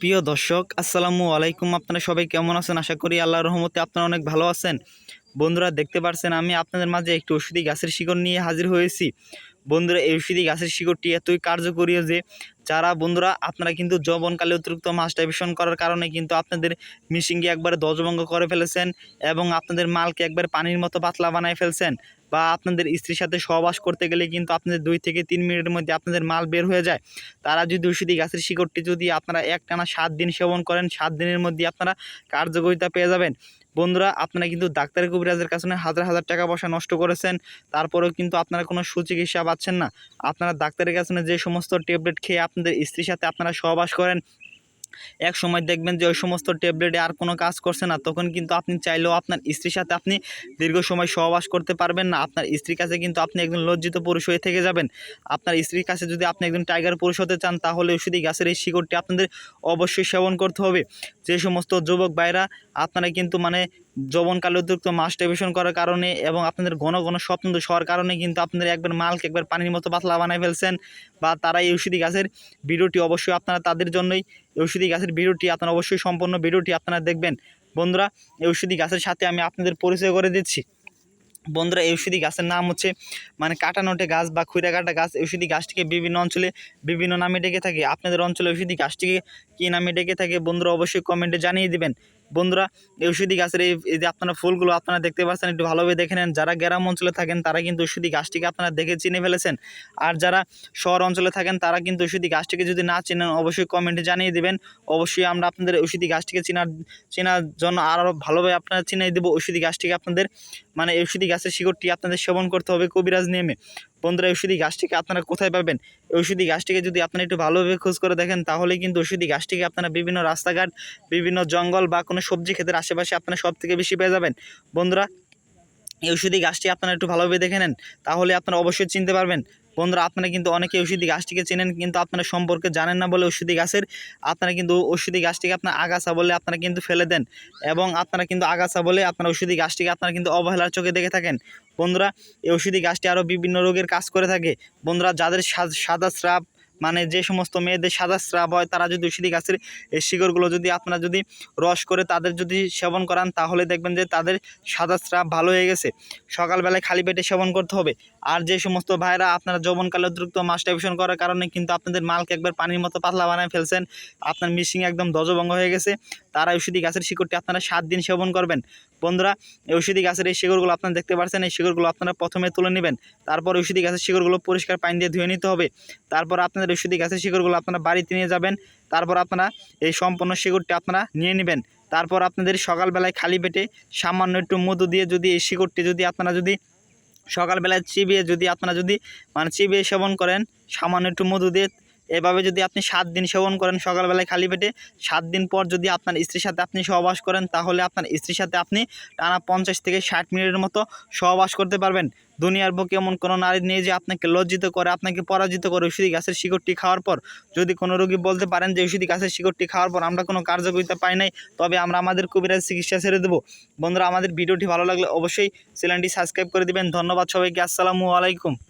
প্রিয় দর্শক, আসসালামু আলাইকুম। আপনারা সবাই কেমন আছেন? আশা করি আল্লাহর রহমতে আপনারা অনেক ভালো আছেন। বন্ধুরা, দেখতে পাচ্ছেন আমি আপনাদের মাঝে একটি ঔষধি গাছের শিকড় নিয়ে হাজির হয়েছি। বন্ধুরা, এই ঔষধি গাছের শিকড়টি এতই কার্যকরী যে যারা বন্ধুরা আপনারা কিন্তু যৌবনকালে অতিরিক্ত মাস্টারবেশন করার কারণে কিন্তু আপনাদের মিশিংকে একবারে দজভঙ্গ করে ফেলেছেন এবং আপনাদের মালকে একবার পানির মতো পাতলা বানায় ফেলছেন, বা আপনাদের স্ত্রীর সাথে সহবাস করতে গেলে কিন্তু আপনাদের 2 থেকে 3 মিনিটের মধ্যে আপনাদের মাল বের হয়ে যায়। তারা যদি ঔষধি গাছের শিকড়টি যদি আপনারা একটানা 7 দিন সেবন করেন, 7 দিনের মধ্যে আপনারা কার্যকারিতা পেয়ে যাবেন। বন্ধুরা, আপনারা কিন্তু ডাক্তার কবিরাজের কাছে হাজার হাজার টাকা পয়সা নষ্ট করেছেন, তারপরেও কিন্তু আপনারা কোনো সুচিকিৎসা পাচ্ছেন না। আপনারা ডাক্তারের কাছে যে সমস্ত ট্যাবলেট খেয়ে আপনাদের স্ত্রীর সাথে আপনারা সহবাস করেন, এক সময় দেখবেন যে ওই সমস্ত ট্যাবলেটে আর কোনো কাজ করছে না। তখন কিন্তু আপনি চাইলেও আপনার স্ত্রীর সাথে আপনি দীর্ঘ সময় সহবাস করতে পারবেন না। আপনার স্ত্রীর কাছে কিন্তু আপনি একজন লজ্জিত পুরুষ হয়ে থেকে যাবেন। আপনার স্ত্রীর কাছে যদি আপনি একজন টাইগার পুরুষ হতে চান, তাহলে ঔষধি গাছের এই শিকড়টি আপনাদের অবশ্যই সেবন করতে হবে। যে সমস্ত যুবক ভাইরা আপনারা কিন্তু যৌবনকালে অতিরিক্ত মাস্টারবেশন করার কারণে এবং আপনাদের ঘন ঘন স্বপ্ন দোষ হওয়ার কারণে কিন্তু আপনাদের একবার মালকে একবার পানির মতো পাতলা বানায় ফেলছেন, বা তারা এই ঔষধি গাছের ভিডিওটি অবশ্যই আপনারা তাদের জন্যই ঔষধি গাছের ভিডিওটি আপনারা অবশ্যই সম্পূর্ণ ভিডিওটি আপনারা দেখবেন। বন্ধুরা, এই ঔষধি গাছের সাথে আমি আপনাদের পরিচয় করে দিচ্ছি। বন্ধুরা, এই ঔষধি গাছের নাম হচ্ছে কাটানোটে গাছ বা খুইরা কাটা গাছ। ঔষধি গাছটিকে বিভিন্ন অঞ্চলে বিভিন্ন নামে ডেকে থাকে। আপনাদের অঞ্চলে ঔষধি গাছটিকে কী নামে ডেকে থাকে বন্ধুরা অবশ্যই কমেন্টে জানিয়ে দিবেন। বন্ধুরা, এই ঔষধি গাছের এই যে আপনারা ফুলগুলো আপনারা দেখতে পাচ্ছেন, একটু ভালোভাবে দেখে নেন। যারা গ্রাম অঞ্চলে থাকেন তারা কিন্তু ঔষধি গাছটিকে আপনারা দেখে চিনে ফেলেছেন, আর যারা শহর অঞ্চলে থাকেন তারা কিন্তু ঔষধি গাছটিকে যদি না চেনেন অবশ্যই কমেন্টে জানিয়ে দিবেন। অবশ্যই আমরা আপনাদের ঔষধি গাছটিকে চেনার জন্য আরও ভালোভাবে আপনারা চিনিয়ে দেবো ঔষধি গাছটিকে। আপনাদের ঔষধি গাছের শিকড়টি আপনাদের সেবন করতে হবে কবিরাজ নিয়মে। বন্ধুরা, ঔষধি গাছটিকে আপনারা কোথায় পাবেন? ঔষধি গাছটিকে যদি আপনারা একটু ভালোভাবে খোঁজ করে দেখেন, তাহলে কিন্তু ঔষধি গাছটিকে আপনারা বিভিন্ন রাস্তাঘাট, বিভিন্ন জঙ্গল বা কোনো সবজি ক্ষেতের আশেপাশে আপনারা সব থেকে বেশি পেয়ে যাবেন। বন্ধুরা, এই ঔষধি গাছটি আপনারা একটু ভালোভাবে দেখে নেন, তাহলে আপনারা অবশ্যই চিনতে পারবেন। বন্ধুরা, আপনারা কিন্তু অনেকে ঔষধি গাছটিকে চেনেন, কিন্তু আপনারা সম্পর্কে জানেন না বলে ঔষধি গাছের আপনারা কিন্তু ঔষধি গাছটিকে আপনার আগাছা বলে আপনারা কিন্তু ফেলে দেন, এবং আপনারা কিন্তু আগাছা বলে আপনার ঔষধি গাছটিকে আপনারা কিন্তু অবহেলার চোখে দেখে থাকেন। বন্ধুরা, এই ঔষধি গাছটি আরও বিভিন্ন রোগের কাজ করে থাকে। বন্ধুরা, যাদের সাদা স্রাব, যে সমস্ত মেয়েদের সাদা স্রাব হয়, তারা যদি ঔষধি গাছের এই শিকড়গুলো যদি আপনারা যদি রস করে তাদের যদি সেবন করান, তাহলে দেখবেন যে তাদের সাদা স্রাব ভালো হয়ে গেছে। সকালবেলায় খালি পেটে সেবন করতে হবে। আর যে সমস্ত ভাইরা আপনারা যৌবনকালে অতিরিক্ত মাস্টারবেশন করার কারণে কিন্তু আপনাদের মালকে একবার পানির মতো পাতলা বানায় ফেলছেন, আপনার মিশিং একদম দজভঙ্গ হয়ে গেছে, তারা ঔষধি গাছের শিকড়টি আপনারা 7 দিন সেবন করবেন। বন্ধুরা, এই ঔষধি গাছের এই শিকড়গুলো আপনারা দেখতে পাচ্ছেন, এই শিকড়গুলো আপনারা প্রথমে তুলে নেবেন। তারপর ঔষধি গাছের শিকড়গুলো পরিষ্কার পানি দিয়ে ধুয়ে নিতে হবে। তারপর আপনাদের ঔষধি গাছের শিকড়গুলো আপনারা বাড়িতে নিয়ে যাবেন। তারপর আপনারা এই সম্পূর্ণ শিকড়টি আপনারা নিয়ে নেবেন। তারপর আপনাদের সকালবেলায় খালি পেটে সামান্য একটু মধু দিয়ে যদি এই শিকড়টি যদি আপনারা যদি সকালবেলায় চিবিয়ে যদি আপনারা যদি চিবিয়ে সেবন করেন সামান্য একটু মধু দিয়ে, এভাবে যদি আপনি 7 দিন সেবন করেন সকালবেলায় খালি পেটে, 7 দিন পর যদি আপনার স্ত্রীর সাথে আপনি সহবাস করেন, তাহলে আপনার স্ত্রীর সাথে আপনি টানা 50 থেকে 60 মিনিটের মতো সহবাস করতে পারবেন। দুনিয়ার বুকে এমন কোনো নারী নেই যে আপনাকে লজ্জিত করে, আপনাকে পরাজিত করে ঔষধি গাছের শিকড়টি খাওয়ার পর। যদি কোনো রোগী বলতে পারেন যে ঔষধি গাছের শিকড়টি খাওয়ার পর আমরা কোনো কার্যকারিতা পাই নাই, তবে আমরা আমাদের কবিরাজ চিকিৎসা ছেড়ে দেবো। বন্ধুরা, আমাদের ভিডিওটি ভালো লাগলে অবশ্যই চ্যানেলটি সাবস্ক্রাইব করে দিবেন। ধন্যবাদ সবাইকে। আসসালামু আলাইকুম।